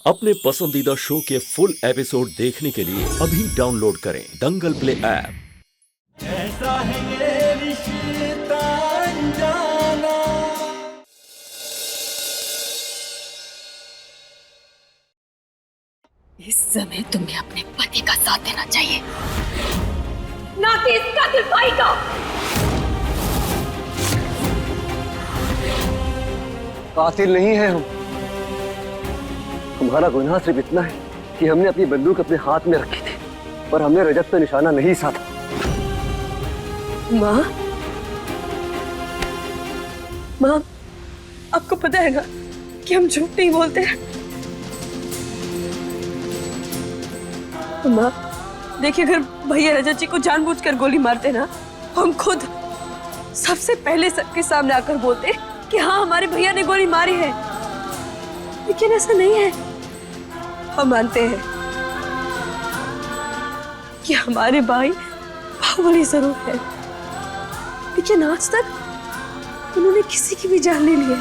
अपने पसंदीदा शो के फुल एपिसोड देखने के लिए अभी डाउनलोड करें दंगल प्ले ऐप। ऐसा है ये रिश्ता अनजाना। इस समय तुम्हें अपने पति का साथ देना चाहिए, ना कि इस कातिल भाई का। कातिल नहीं है हम। हमारा गुनाह सिर्फ इतना है कि हमने अपनी बंदूक अपने हाथ में रखी थी और हमने रजत पे निशाना नहीं साधा। माँ, माँ, आपको पता है ना कि हम झूठ नहीं बोलते हैं। माँ देखिए, अगर भैया रजत जी को जानबूझकर गोली मारते ना, हम खुद सबसे पहले सबके सामने आकर बोलते कि हाँ, हमारे भैया ने गोली मारी है। लेकिन ऐसा नहीं है। हम मानते हैं कि हमारे भाई बाहुबली जरूर है, लेकिन आज तक उन्होंने किसी की भी जान नहीं ली है।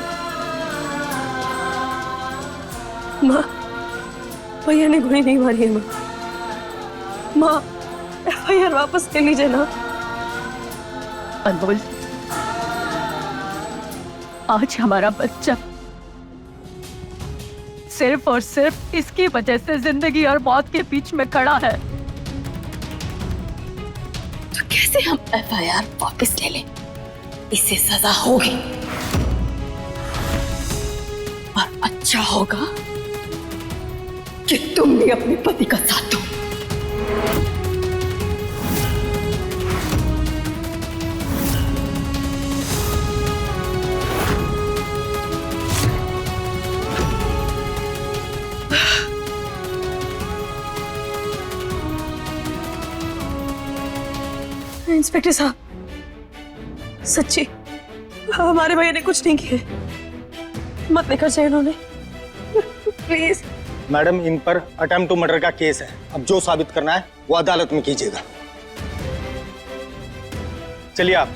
माँ, भैया ने गोली नहीं मारी है। माँ, FIR वापस ले लीजिए ना। अनमोल, आज हमारा बच्चा सिर्फ और सिर्फ इसकी वजह से जिंदगी और मौत के बीच में खड़ा है। तो कैसे हम FIR वापस ले लें? इससे सजा होगी और अच्छा होगा कि तुम भी अपने पति का साथ दो। इंस्पेक्टर साहब, सच्ची हमारे भैया ने कुछ नहीं किया। मत लेकर जाए इन्होंने, प्लीज। मैडम, इन पर अटेम्प्ट टू मर्डर का केस है। अब जो साबित करना है वो अदालत में कीजिएगा। चलिए आप।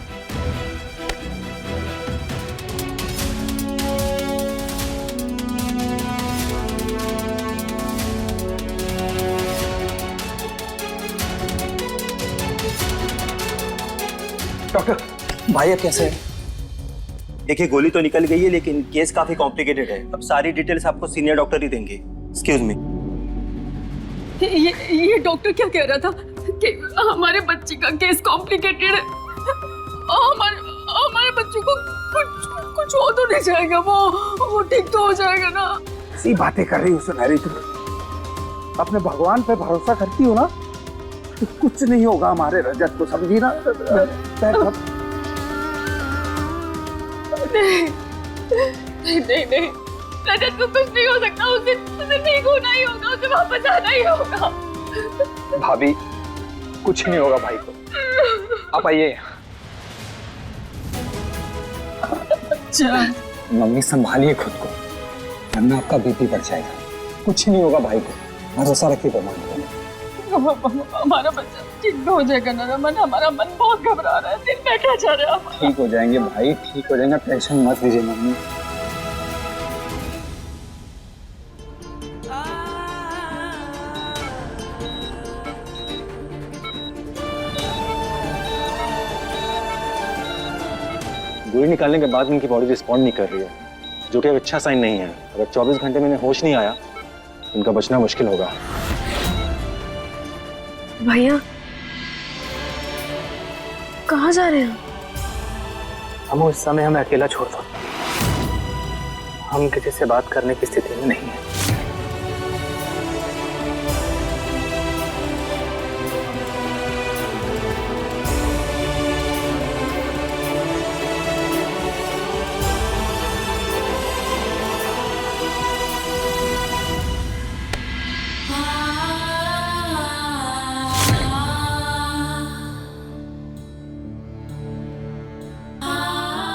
डॉक्टर, भाई अब कैसे है? देखिए, गोली तो निकल गई है लेकिन केस काफी कॉम्प्लिकेटेड है। अब सारी डिटेल्स आपको सीनियर डॉक्टर ही देंगे। Excuse me. ये डॉक्टर क्या कह रहा था कि हमारे बच्चे का केस कॉम्प्लिकेटेड है। हमारे बच्चे को कुछ हो तो नहीं जाएगा। वो ठीक तो हो जाएगा ना। ऐसी बातें कर रही हो सुनहरी, तुम अपने भगवान पे भरोसा करती हो ना, तो कुछ नहीं होगा हमारे रजत को, समझी ना। नहीं, रजत को कुछ नहीं हो सकता। उसे ठीक होना ही होगा, उसे वापस आना ही होगा। भाभी, कुछ नहीं होगा भाई को। आप आइए। अच्छा, मम्मी संभालिए खुद को, वरना आपका बीपी बढ़ जाएगा। कुछ नहीं होगा भाई को, भरोसा रखिए भगवान को। हमारा बच्चा ठीक हो जाएगा ना रमन। हमारा मन बहुत घबरा रहा है, दिल बैठा जा रहा है। ठीक हो जाएंगे भाई, ठीक हो जाएंगे, टेंशन मत लीजिए मम्मी। गोली निकालने के बाद उनकी बॉडी रिस्पॉन्ड नहीं कर रही है, जो कि एक अच्छा साइन नहीं है। अगर 24 घंटे में होश नहीं आया तो उनका बचना मुश्किल होगा। भैया, कहाँ जा रहे हैं हम? इस समय हमें अकेला छोड़ दो। हम किसी से बात करने की स्थिति में नहीं है।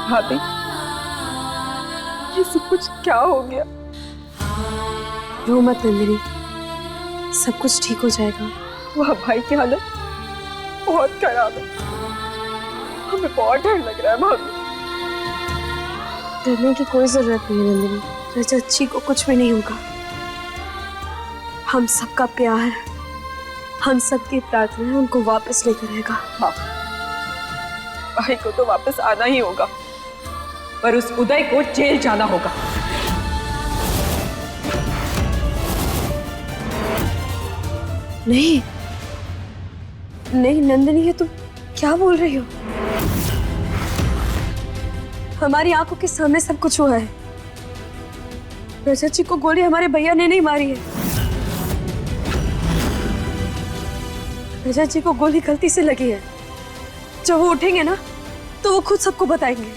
भाभी, ये सब कुछ क्या हो गया? रो मत नंदिनी, सब कुछ ठीक हो जाएगा। वह भाई की हालत बहुत खराब है। हमें बहुत डर लग रहा है भाभी। डरने की कोई जरूरत नहीं है नंदिनी, रजत जी को कुछ भी नहीं होगा। हम सबका प्यार, हम सबकी प्रार्थना उनको वापस लेकर आएगा। हाँ, भाई को तो वापस आना ही होगा, पर उस उदय को जेल जाना होगा। नहीं नहीं नंदिनी, ये तुम क्या बोल रही हो? हमारी आंखों के सामने सब कुछ हुआ है। रजत जी को गोली हमारे भैया ने नहीं मारी है। रजत जी को गोली गलती से लगी है। जब वो उठेंगे ना तो वो खुद सबको बताएंगे।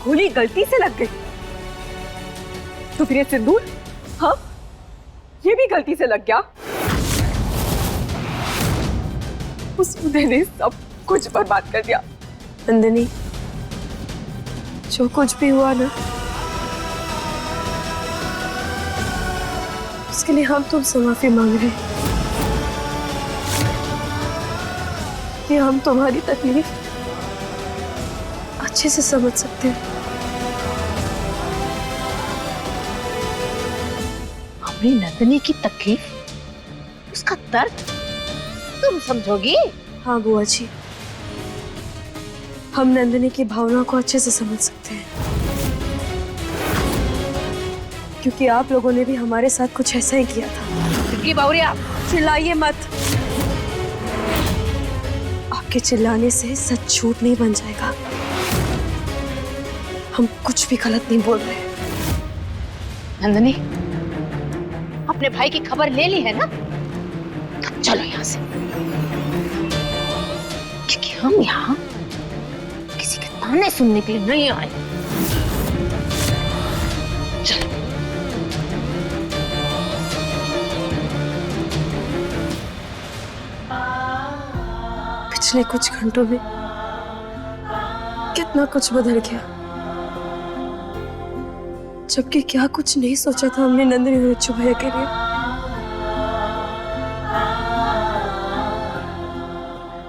गोली गलती से लग गई तो फिर ये सिंदूर, हाँ, ये भी गलती से लग गया। उस उदय ने सब कुछ बर्बाद कर दिया। नंदिनी, जो कुछ भी हुआ ना, उसके लिए हम तुमसे माफी मांग रहे हैं। कि हम तुम्हारी तकलीफ अच्छे से समझ सकते हैं। हमारी नंदिनी की तकलीफ, उसका दर्द तुम समझोगी? हाँ बुआ जी, हम नंदिनी की भावनाओं को अच्छे से समझ सकते हैं, क्योंकि आप लोगों ने भी हमारे साथ कुछ ऐसा ही किया था। बावरिया, चिल्लाइए मत। आपके चिल्लाने से सच झूठ नहीं बन जाएगा। हम कुछ भी गलत नहीं बोल रहे। नंदिनी, अपने भाई की खबर ले ली है ना? तो चलो यहाँ से, क्योंकि हम यहाँ किसी के ताने सुनने के लिए नहीं आए। चलो। पिछले कुछ घंटों में कितना कुछ बदल गया, जबकि क्या कुछ नहीं सोचा था हमने नंदिनी और रज्जू भैया के लिए।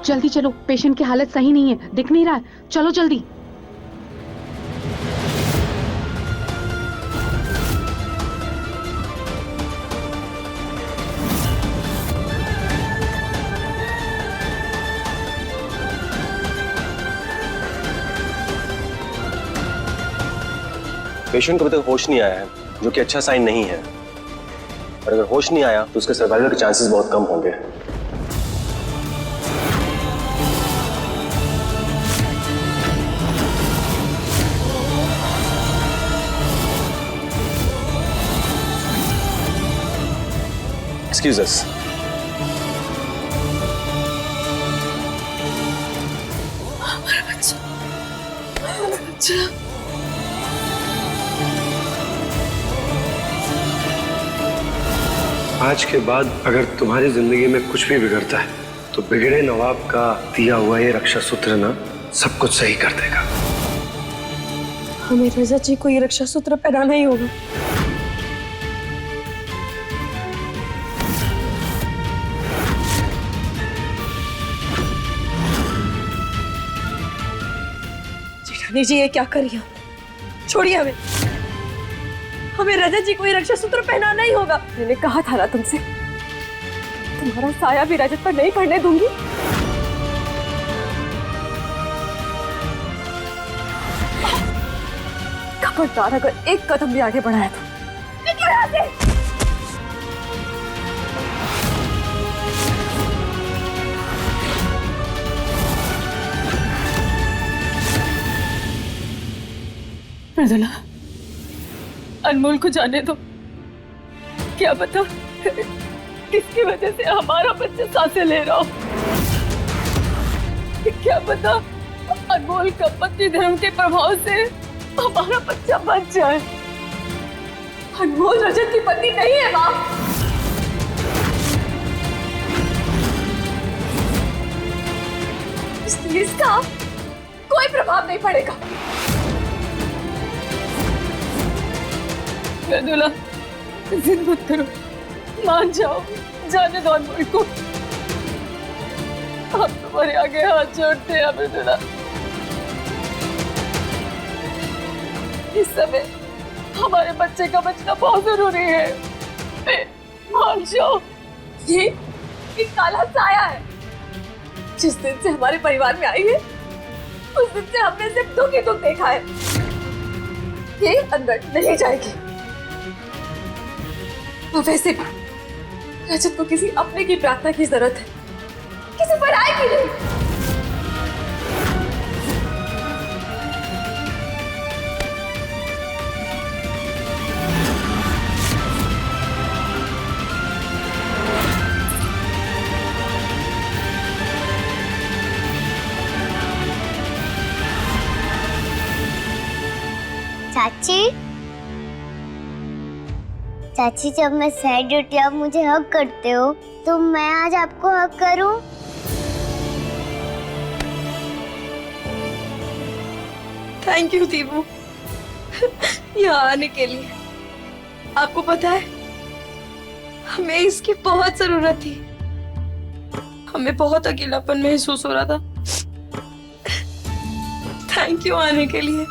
जल्दी चलो, पेशेंट की हालत सही नहीं है, दिख नहीं रहा है। चलो जल्दी। पेशेंट को अभी तक होश नहीं आया है, जो कि अच्छा साइन नहीं है। और अगर होश नहीं आया तो उसके सर्वाइवल के चांसेस बहुत कम होंगे। Excuse us. हमारा बच्चा, हमारा बच्चा। आज के बाद अगर तुम्हारी जिंदगी में कुछ भी बिगड़ता है तो बिगड़े नवाब का दिया हुआ ये रक्षा सूत्र ना सब कुछ सही कर देगा। हमें रजत जी को ये रक्षा सूत्र पहनाना ही होगा। जेठानी जी, ये क्या कर रही हो? छोड़िए हमें। हमें रजत जी को ये रक्षा सूत्र पहनाना ही होगा। मैंने कहा था ना तुमसे, तुम्हारा साया भी रजत पर नहीं पड़ने दूंगी। खबरदार, अगर एक कदम भी आगे बढ़ाया तो निकलो यहाँ से। मृदुला, अनमोल को जाने दो। क्या पता किसकी वजह से हमारा बच्चा सांसें ले रहा हो। क्या पता अनमोल का पति धर्म के प्रभाव से हमारा बच्चा बच जाए। अनमोल रजत की पत्नी नहीं है माँ। इसलिए इसका कोई प्रभाव नहीं पड़ेगा। मृदुला, जिद मत करो, मान जाओ, जाने दो अनमोल को। हम तुम्हारे आगे हाथ जोड़ते हैं मृदुला। इस समय हमारे बच्चे का बचना बहुत जरूरी है। मान जाओ, ये एक काला साया है। जिस दिन से हमारे परिवार में आई है उस दिन से हमने सिर्फ दुख ही दुख देखा है। ये अंदर नहीं जाएगी। और वैसे भी रजत को किसी अपने की प्रार्थना की जरूरत है, किसी पराये की नहीं। चाची, चाची जब मैं सैड होती हूँ आप मुझे हग करते हो, तो मैं आज आपको हग करूं? थैंक यू दीपू यहाँ आने के लिए। आपको पता है हमें इसकी बहुत जरूरत थी। हमें बहुत अकेलापन महसूस हो रहा था। थैंक यू आने के लिए।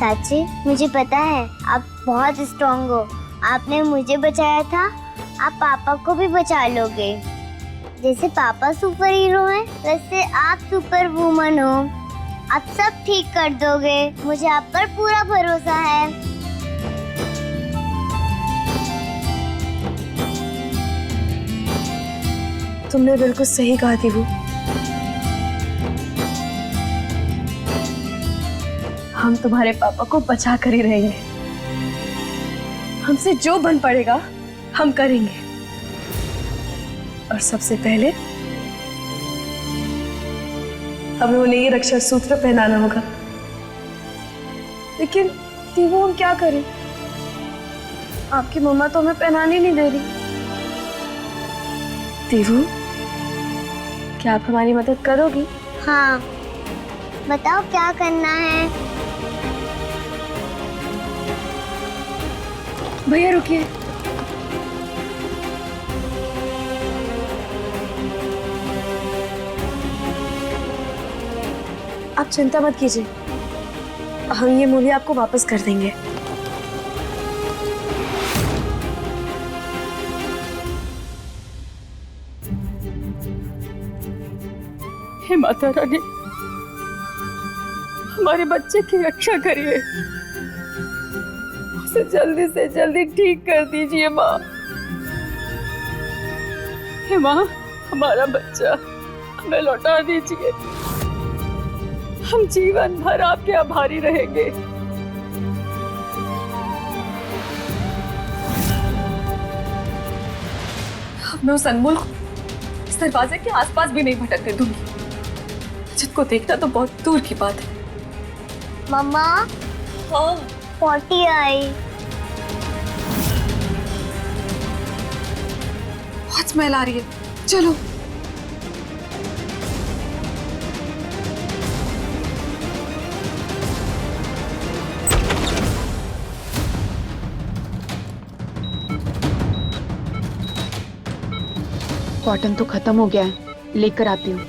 चाची मुझे पता है आप बहुत स्ट्रॉन्ग हो। आपने मुझे बचाया था, आप पापा को भी बचा लोगे। जैसे पापा सुपर हीरो हैं, वैसे आप सुपर वुमन हो। आप सब ठीक कर दोगे, मुझे आप पर पूरा भरोसा है। तुमने बिल्कुल सही कहा दीपू। हम तुम्हारे पापा को बचा कर ही रहेंगे। हमसे जो बन पड़ेगा हम करेंगे। और सबसे पहले हमें उन्हें ये रक्षा सूत्र पहनाना होगा। लेकिन दीपू हम क्या करें? आपकी मम्मा तो हमें पहनाने नहीं दे रही। दीपू क्या आप हमारी मदद करोगी? हाँ, बताओ क्या करना है? भैया रुकिए। आप चिंता मत कीजिए, हम ये मूल्य आपको वापस कर देंगे। हे माता रानी, हमारे बच्चे की रक्षा करिए। उसे जल्दी से जल्दी ठीक कर दीजिए माँ। हे माँ, हमारा बच्चा हमें लौटा दीजिए। हम जीवन भर आपके आभारी रहेंगे। अब मैं उस अनमोल को इस दरवाजे के आसपास भी नहीं भटकने दूंगी। जिसको देखना तो बहुत दूर की बात है। मम्मा, हाँ पॉटी आई। बहुत स्मेल आ रही है, चलो। कॉटन तो खत्म हो गया है, लेकर आती हूँ।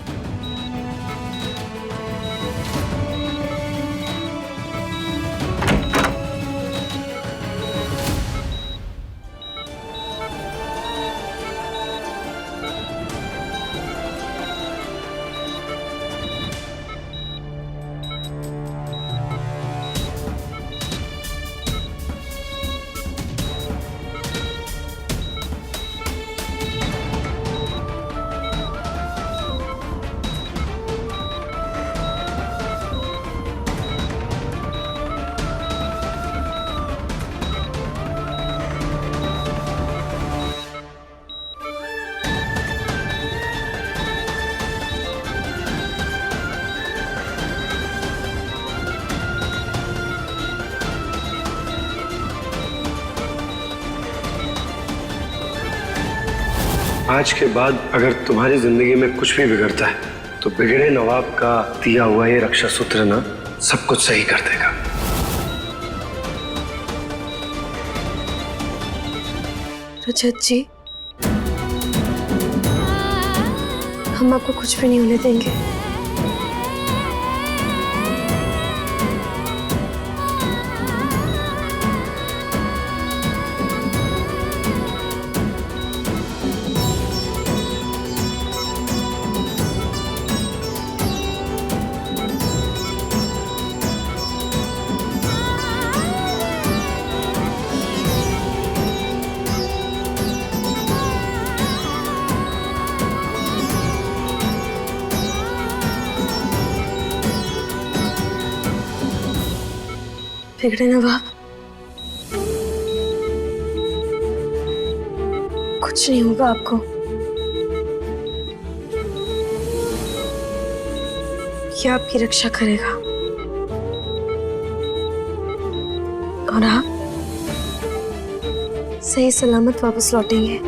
आज के बाद अगर तुम्हारी जिंदगी में कुछ भी बिगड़ता है तो बिगड़े नवाब का दिया हुआ ये रक्षा सूत्र ना सब कुछ सही कर देगा। रजत जी, हम आपको कुछ भी नहीं होने देंगे। बिगड़े नवाब, कुछ नहीं होगा आपको। ये आपकी रक्षा करेगा और आप सही सलामत वापस लौटेंगे।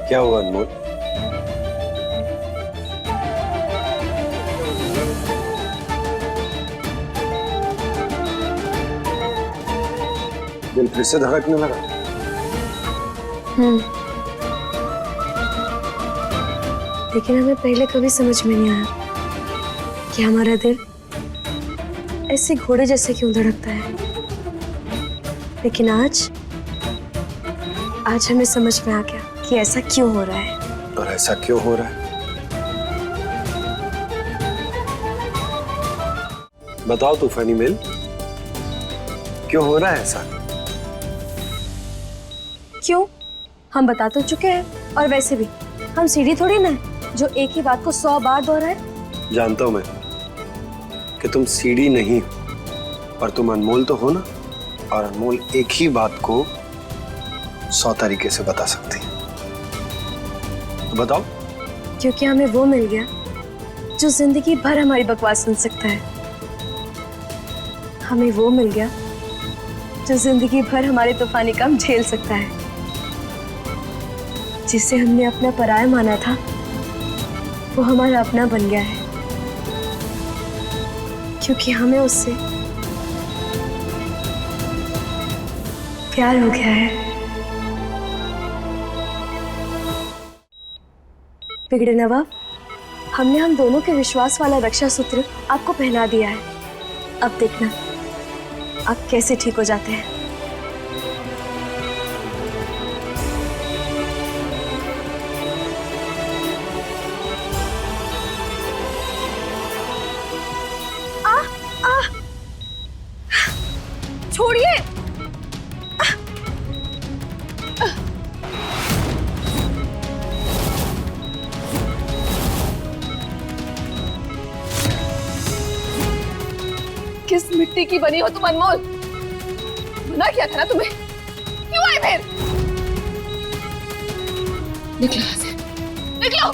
क्या हुआ अनमोल? दिल फिर से धड़कने लगा? लेकिन हमें पहले कभी समझ में नहीं आया कि हमारा दिल ऐसे घोड़े जैसे क्यों धड़कता है। लेकिन आज हमें समझ में आ गया कि ऐसा क्यों हो रहा है। और ऐसा क्यों हो रहा है? बताओ तूफानी मेल, क्यों हो रहा है ऐसा? क्यों? हम बता तो चुके हैं, और वैसे भी हम सीढ़ी थोड़ी ना है जो एक ही बात को 100 बार दोहराए। जानता हूं मैं कि तुम सीढ़ी नहीं हो, पर तुम अनमोल तो हो ना, और अनमोल एक ही बात को 100 तरीके से बता सकती है। तो बताओ। क्योंकि हमें वो मिल गया जो जिंदगी भर हमारी बकवास सुन सकता है। हमें वो मिल गया जो जिंदगी भर हमारे तूफानी काम झेल सकता है। जिसे हमने अपना पराया माना था, वो हमारा अपना बन गया है, क्योंकि हमें उससे प्यार हो गया है। बिगड़े नवाब, हमने हम दोनों के विश्वास वाला रक्षा सूत्र आपको पहना दिया है। अब देखना आप कैसे ठीक हो जाते हैं। छोड़िए। किस मिट्टी की बनी हो तुम अनमोल? मना किया था ना तुम्हें, क्यों आए फिर? निकलो यहाँ से, निकलो।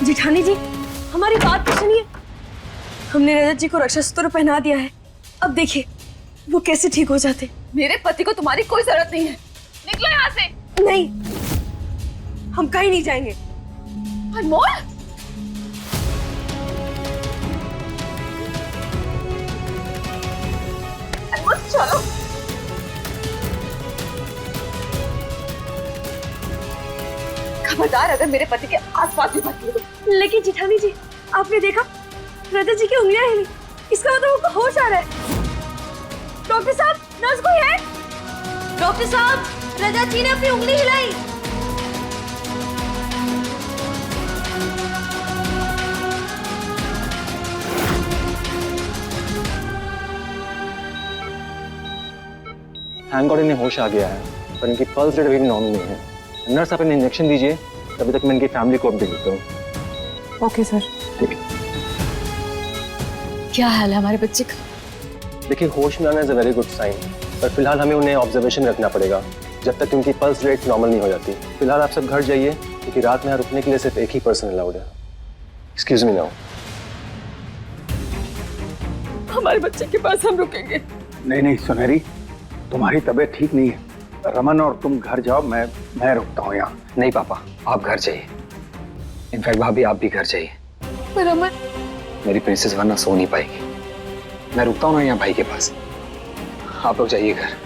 जेठानी जी, हमारी बात तो सुनिए। हमने रजत जी को रक्षा सूत्र पहना दिया है। अब देखिए वो कैसे ठीक हो जाते। मेरे पति को तुम्हारी कोई जरूरत नहीं है, निकलो यहाँ से। नहीं, हम कहीं नहीं जाएंगे। अनमोल, अनमोल चलो। खबरदार अगर मेरे पति के आसपास भी मत निकलो। लेकिन जेठानी जी, आपने देखा रजत जी की उंगलियां हिली, इसका मतलब उनको होश आ रहा है। डॉक्टर साहब, नर्स कोई है? डॉक्टर साहब, रजत जी ने अपनी उंगली हिलाई। थैंक गॉड इन्हें होश आ गया है, पर इनकी पल्स रेट अभी भी नॉर्मल नहीं है। नर्स आप इन्हें इंजेक्शन दीजिए, तभी तक मैं इनकी फैमिली को अपडेट देता हूँ। Okay sir. क्या हाल है हमारे बच्चे का? देखिए, होश में आना is a very good sign, पर फिलहाल हमें उन्हें ऑब्जर्वेशन में रखना पड़ेगा जब तक उनकी पल्स रेट नॉर्मल नहीं हो जाती। फिलहाल आप सब घर जाइए, क्योंकि रात में यहाँ रुकने के लिए सिर्फ एक ही पर्सन अलाउड है। Excuse me now. हमारे बच्चे के पास हम रुकेंगे। नहीं नहीं सुनहरी, तुम्हारी तबीयत ठीक नहीं है। रमन और तुम घर जाओ, मैं रुकता हूँ यहाँ। नहीं पापा, आप घर जाइए। इनफैक्ट भाभी आप भी घर जाइए। पर रमन, मेरी प्रिंसेस वरना सो नहीं पाएगी। मैं रुकता हूँ ना यहाँ भाई के पास, आप लोग जाइए घर।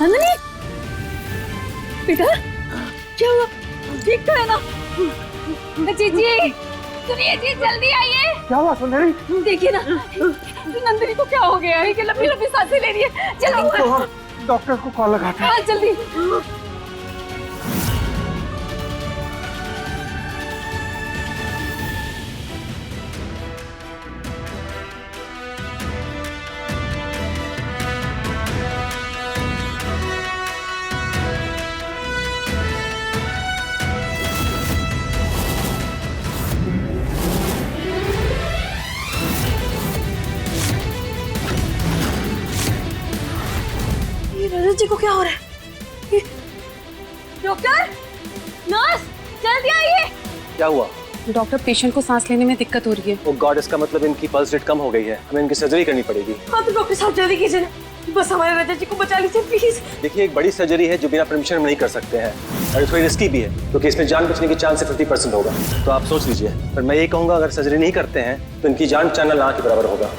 नंदनी बेटा क्या हुआ? ठीक तो है ना? जीजी सुनिए जी, जल्दी आइए। क्या हुआ सुंदरी? देखिए ना नंदनी को क्या हो गया है कि लंबी लंबी सांसें ले रही है। जल्दी तो हम डॉक्टर को कॉल लगाते हैं। हाँ जल्दी। रजत जी को क्या हो रहा है? डॉक्टर, नर्स, जल्दी आइए। क्या हुआ? डॉक्टर, पेशेंट को सांस लेने में दिक्कत हो रही है। ओह गॉड, इसका मतलब इनकी पल्स रेट कम हो गई है, हमें इनकी सर्जरी करनी पड़ेगी। हाँ तो डॉक्टर साहब जल्दी कीजिए, बस हमारे रजत जी को बचा लीजिए प्लीज। देखिए एक बड़ी सर्जरी है जो बिना परमिशन में नहीं कर सकते हैं और थोड़ी रिस्की भी है क्योंकि इसमें जान बचने की चांस 50% होगा। तो आप सोच लीजिए, पर मैं ये कहूँगा अगर सर्जरी नहीं करते हैं तो इनकी जान बचाना ना के बराबर होगा।